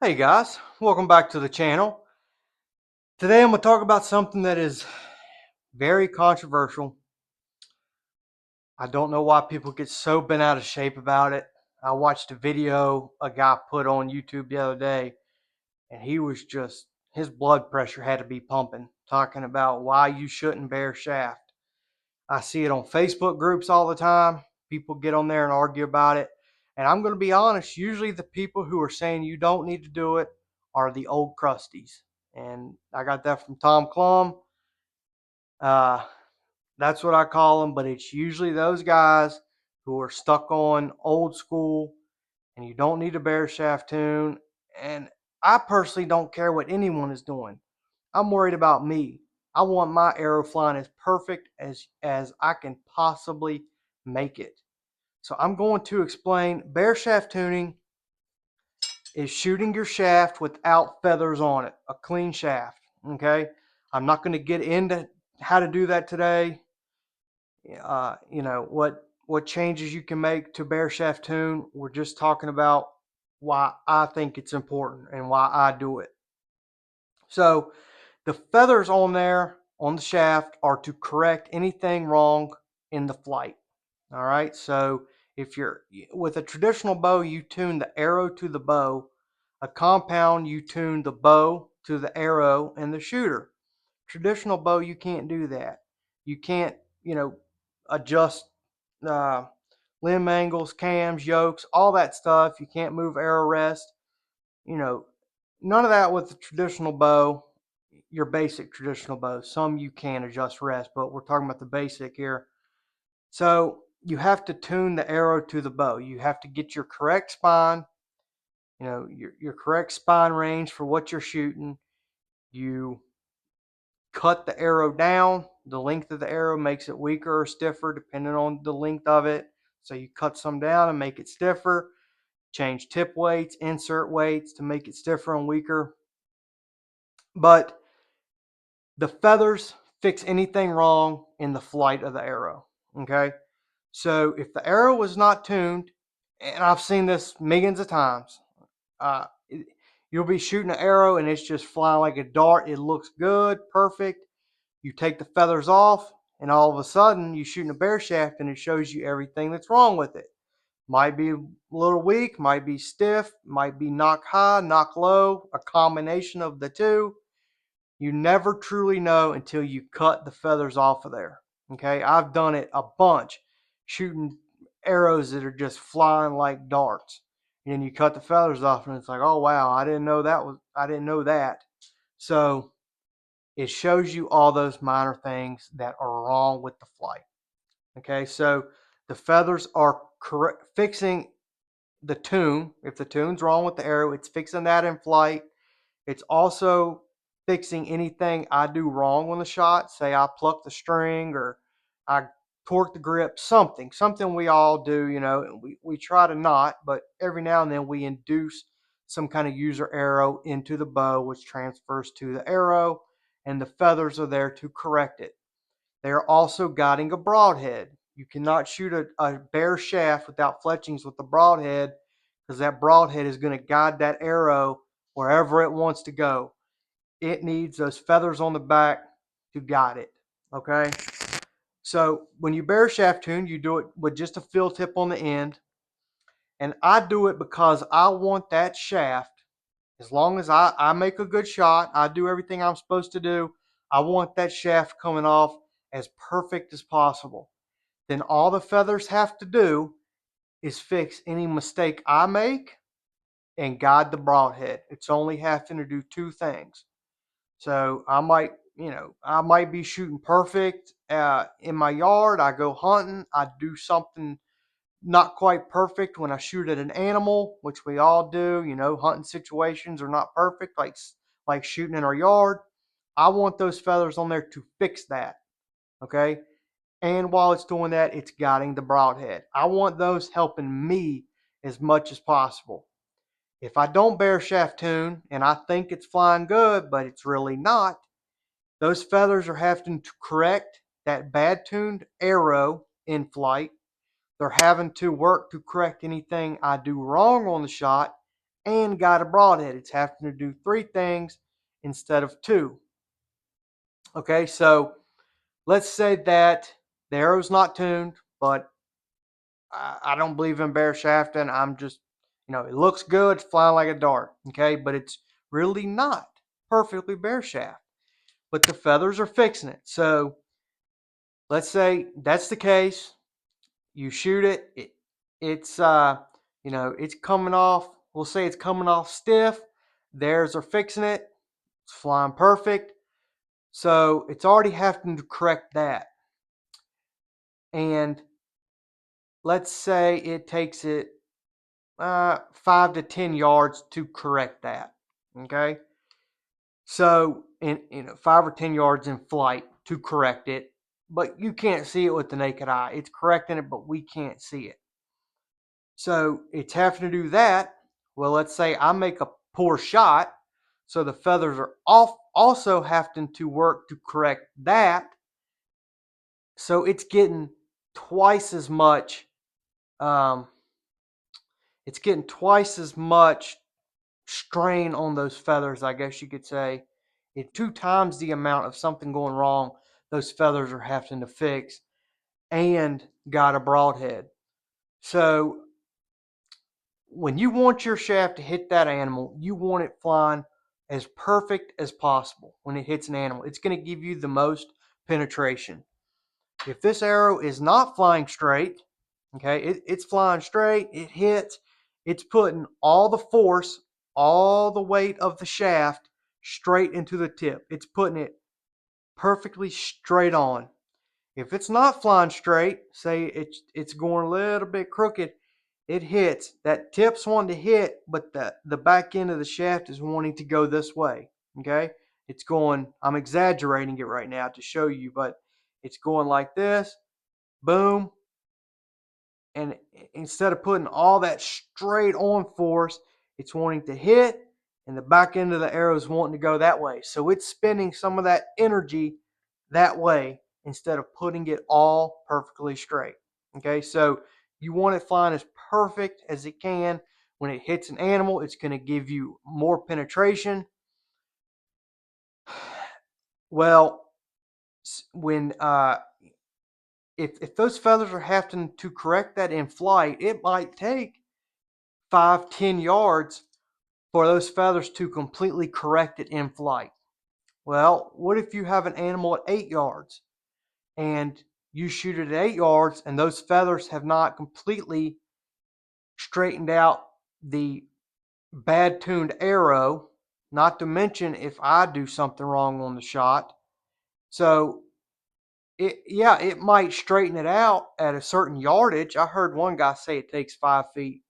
Hey guys, welcome back to the channel. Today I'm going to talk about something that is very controversial. I don't know why people get so bent out of shape about it. I watched a video a guy put on YouTube the other day, and he was just, his blood pressure had to be pumping, talking about why you shouldn't bear shaft. I see it on Facebook groups all the time. People get on there and argue about it. And I'm going to be honest, usually the people who are saying you don't need to do it are the old crusties. And I got that from Tom Clum. Uh, that's what I call them, but it's usually those guys who are stuck on old school and you don't need a bear shaft tune. And I personally don't care what anyone is doing. I'm worried about me. I want my arrow flying as perfect as I can possibly make it. So I'm going to explain bear shaft tuning is shooting your shaft without feathers on it, a clean shaft. Okay. I'm not going to get into how to do that today. What changes you can make to bear shaft tune. We're just talking about why I think it's important and why I do it. So the feathers on there on the shaft are to correct anything wrong in the flight. All right. So if you're with a traditional bow, you tune the arrow to the bow. A compound, you tune the bow to the arrow and the shooter. Traditional bow, you can't do that. You can't, adjust uh, limb angles, cams, yokes, all that stuff. You can't move arrow rest. You know, none of that with the traditional bow, your basic traditional bow. Some you can adjust rest, but we're talking about the basic here. So you have to tune the arrow to the bow. You have to get your correct spine, your correct spine range for what you're shooting. You cut the arrow down. The length of the arrow makes it weaker or stiffer depending on the length of it. So you cut some down and make it stiffer. Change tip weights, insert weights to make it stiffer and weaker. But the feathers fix anything wrong in the flight of the arrow. Okay. So if the arrow was not tuned, and I've seen this millions of times, uh, you'll be shooting an arrow and it's just flying like a dart. It looks good, perfect. You take the feathers off, and all of a sudden you're shooting a bear shaft and it shows you everything that's wrong with it. Might be a little weak, might be stiff, might be knock high, knock low, a combination of the two. You never truly know until you cut the feathers off of there. Okay, I've done it a bunch, shooting arrows that are just flying like darts. And then you cut the feathers off, and it's like, oh wow, I didn't know that. So it shows you all those minor things that are wrong with the flight. Okay, so the feathers are fixing the tune. If the tune's wrong with the arrow, it's fixing that in flight. It's also fixing anything I do wrong on the shot. Say I pluck the string or I torque the grip, something we all do, we try to not, but every now and then we induce some kind of user arrow into the bow, which transfers to the arrow, and the feathers are there to correct it. They are also guiding a broadhead. You cannot shoot a bare shaft without fletchings with the broadhead because that broadhead is going to guide that arrow wherever it wants to go. It needs those feathers on the back to guide it. Okay. So when you bare shaft tune, you do it with just a fill tip on the end. And I do it because I want that shaft, as long as I make a good shot, I do everything I'm supposed to do. I want that shaft coming off as perfect as possible. Then all the feathers have to do is fix any mistake I make and guide the broadhead. It's only having to do two things. So I might be shooting perfect in my yard. I go hunting. I do something not quite perfect when I shoot at an animal, which we all do. Hunting situations are not perfect, like shooting in our yard. I want those feathers on there to fix that. Okay. And while it's doing that, it's guiding the broadhead. I want those helping me as much as possible. If I don't bear shaft tune and I think it's flying good, but it's really not, those feathers are having to correct that bad tuned arrow in flight. They're having to work to correct anything I do wrong on the shot, and got a broadhead. It's having to do 3 things instead of 2. Okay, so let's say that the arrow's not tuned, but I don't believe in bare shafting. I'm just, it looks good, it's flying like a dart. Okay, but it's really not perfectly bare shaft. But the feathers are fixing it. So let's say that's the case. You shoot it. It's coming off. We'll say it's coming off stiff. Theirs are fixing it. It's flying perfect. So it's already having to correct that. And let's say it takes it 5 to 10 yards to correct that. Okay. So in 5 or 10 yards in flight to correct it, but you can't see it with the naked eye. It's correcting it, but we can't see it. So it's having to do that. Well, let's say I make a poor shot, so the feathers are off, also having to work to correct that. So it's getting twice as much. Um, it's getting twice as much strain on those feathers, I guess you could say. It's 2 times the amount of something going wrong those feathers are having to fix, and got a broadhead. So when you want your shaft to hit that animal, you want it flying as perfect as possible when it hits an animal. It's going to give you the most penetration. If this arrow is not flying straight, okay, it's flying straight, it hits, it's putting all the force, all the weight of the shaft straight into the tip. It's putting it perfectly straight on. If it's not flying straight, say it's going a little bit crooked, it hits. That tip's wanting to hit, but the back end of the shaft is wanting to go this way. Okay? It's going, I'm exaggerating it right now to show you, but it's going like this, boom. And instead of putting all that straight on force, it's wanting to hit, and the back end of the arrow is wanting to go that way. So it's spending some of that energy that way instead of putting it all perfectly straight. Okay, so you want it flying as perfect as it can. When it hits an animal, it's going to give you more penetration. Well, when if those feathers are having to correct that in flight, it might take 5-10 yards for those feathers to completely correct it in flight. Well, what if you have an animal at 8 yards and you shoot it at 8 yards and those feathers have not completely straightened out the bad tuned arrow, not to mention if I do something wrong on the shot. So it might straighten it out at a certain yardage. I heard one guy say it takes 5 feet.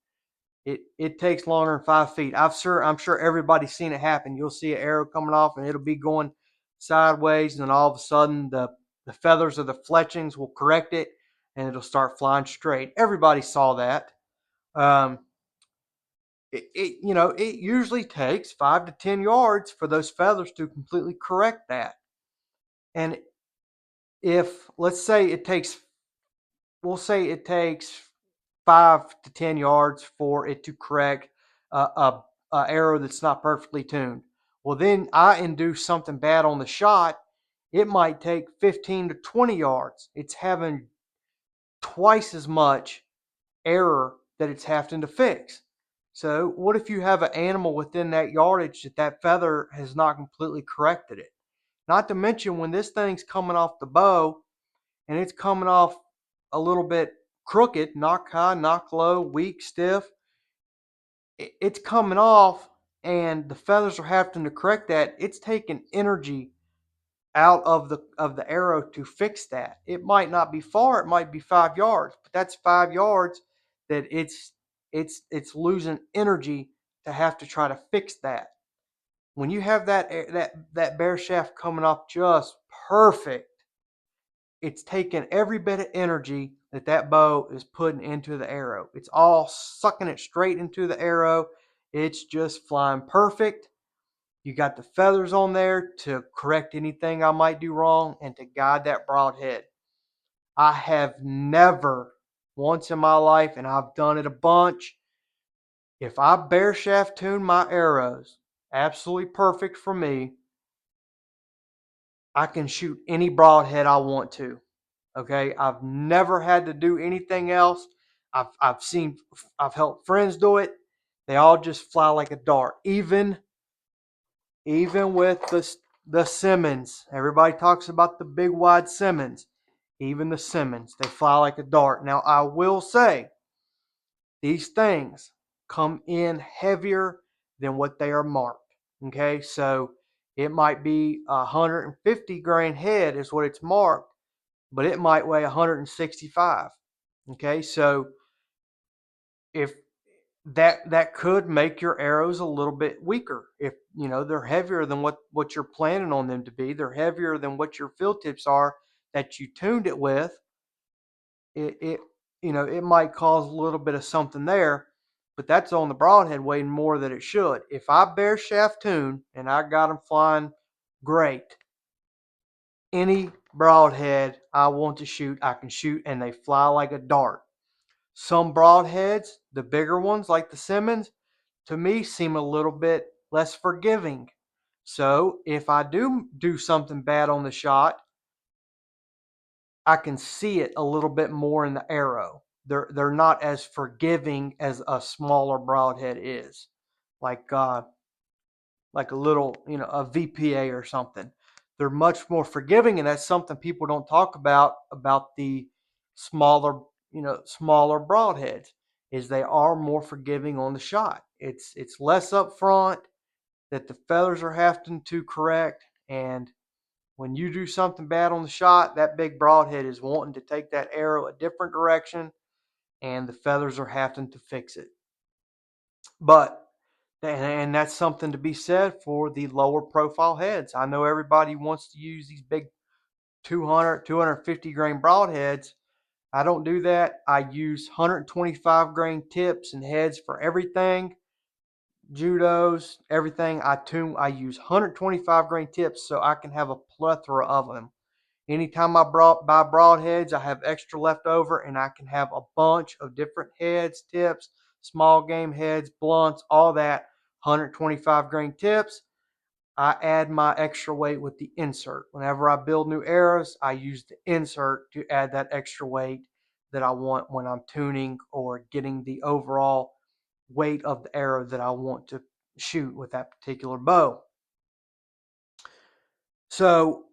It takes longer than 5 feet. I'm sure everybody's seen it happen. You'll see an arrow coming off and it'll be going sideways, and then all of a sudden the feathers of the fletchings will correct it and it'll start flying straight. Everybody saw that. Um, it usually takes 5 to 10 yards for those feathers to completely correct that. And if let's say it takes, we'll say it takes 5 to 10 yards for it to correct a arrow that's not perfectly tuned. Well, then I induce something bad on the shot. It might take 15 to 20 yards. It's having twice as much error that it's having to fix. So, what if you have an animal within that yardage that feather has not completely corrected it? Not to mention when this thing's coming off the bow and it's coming off a little bit crooked, knock high, knock low, weak, stiff, it's coming off and the feathers are having to correct that. It's taking energy out of the arrow to fix that. It might not be far, it might be 5 yards, but that's 5 yards that it's losing energy to have to try to fix that. When you have that bare shaft coming off just perfect, it's taking every bit of energy that bow is putting into the arrow. It's all sucking it straight into the arrow. It's just flying perfect. You got the feathers on there to correct anything I might do wrong and to guide that broadhead. I have never once in my life, and I've done it a bunch, If I bare shaft tune my arrows, absolutely perfect for me, I can shoot any broadhead I want to. Okay, I've never had to do anything else. I've helped friends do it. They all just fly like a dart. Even with the Simmons, everybody talks about the big wide Simmons. Even the Simmons, they fly like a dart. Now I will say these things come in heavier than what they are marked. Okay, so it might be 150 grain head is what it's marked, but it might weigh 165. Okay, so if that could make your arrows a little bit weaker. If you know they're heavier than what you're planning on them to be, they're heavier than what your field tips are that you tuned it with. It it might cause a little bit of something there, but that's on the broadhead weighing more than it should. If I bare shaft tune and I got them flying great, any broadhead I want to shoot, I can shoot, and they fly like a dart. Some broadheads, the bigger ones like the Simmons, to me seem a little bit less forgiving. So if I do something bad on the shot, I can see it a little bit more in the arrow. They're not as forgiving as a smaller broadhead is, like uh, like a little a VPA or something. They're much more forgiving, and that's something people don't talk about the smaller smaller broadheads is they are more forgiving on the shot. It's less up front that the feathers are having to correct, and when you do something bad on the shot, that big broadhead is wanting to take that arrow a different direction, and the feathers are having to fix it. But and that's something to be said for the lower profile heads. I know everybody wants to use these big 200, 250 grain broadheads. I don't do that. I use 125 grain tips and heads for everything. Judos, everything I use 125 grain tips so I can have a plethora of them. Anytime I buy broadheads, I have extra left over and I can have a bunch of different heads, tips, small game heads, blunts, all that. 125 grain tips. I add my extra weight with the insert. Whenever I build new arrows, I use the insert to add that extra weight that I want when I'm tuning or getting the overall weight of the arrow that I want to shoot with that particular bow. So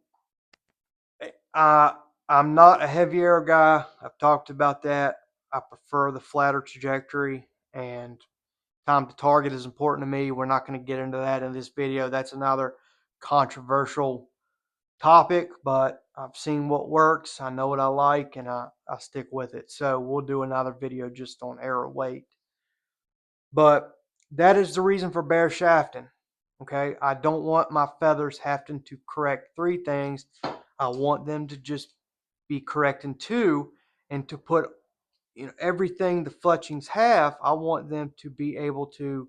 I'm not a heavy arrow guy. I've talked about that. I prefer the flatter trajectory, and time to target is important to me. We're not going to get into that in this video. That's another controversial topic, but I've seen what works. I know what I like, and I stick with it. So we'll do another video just on arrow weight. But that is the reason for bare shafting. Okay, I don't want my feathers having to correct three things. I want them to just be correcting two, and to put everything the fletchings have. I want them to be able to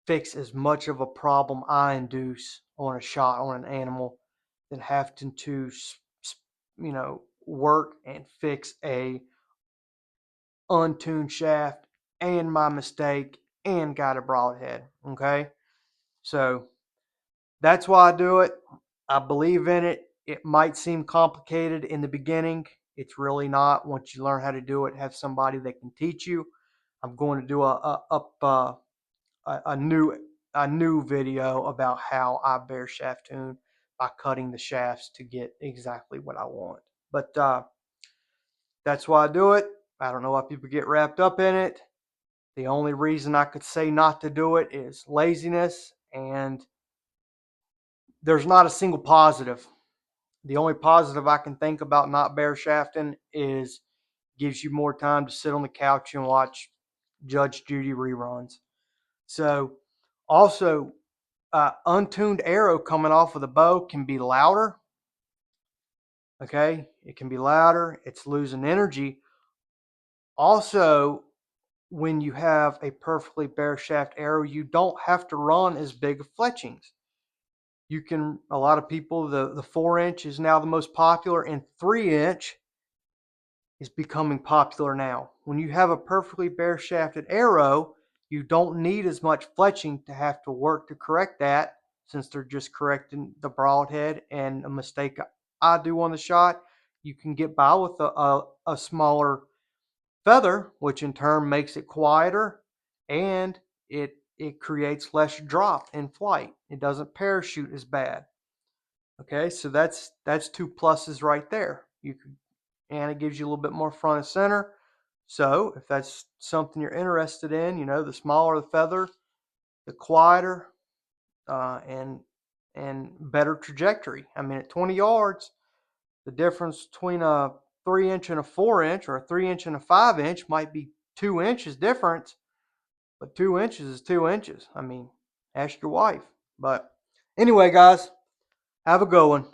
fix as much of a problem I induce on a shot on an animal than having to work and fix a untuned shaft and my mistake and got a broadhead. Okay, so that's why I do it. I believe in it. It might seem complicated in the beginning. It's really not. Once you learn how to do it, have somebody that can teach you. I'm going to do a new video about how I bare shaft tune by cutting the shafts to get exactly what I want. But that's why I do it. I don't know why people get wrapped up in it. The only reason I could say not to do it is laziness, and there's not a single positive. The only positive I can think about not bare shafting is gives you more time to sit on the couch and watch Judge Judy reruns. So, also, untuned arrow coming off of the bow can be louder. Okay, it can be louder. It's losing energy. Also, when you have a perfectly bare shaft arrow, you don't have to run as big of fletchings. You can, a lot of people, the 4-inch is now the most popular, and 3-inch is becoming popular now. When you have a perfectly bare shafted arrow, You don't need as much fletching to have to work to correct that, since they're just correcting the broadhead and a mistake I do on the shot. You can get by with a smaller feather, which in turn makes it quieter, and it creates less drop in flight. It doesn't parachute as bad. Okay, so that's two pluses right there. You could, and it gives you a little bit more front and center. So if that's something you're interested in, the smaller the feather, the quieter, and better trajectory. I mean, at 20 yards, the difference between a 3 inch and a 4 inch, or a 3 inch and a 5 inch, might be 2 inches difference, but 2 inches is 2 inches. I mean, ask your wife. But anyway, guys, have a good one.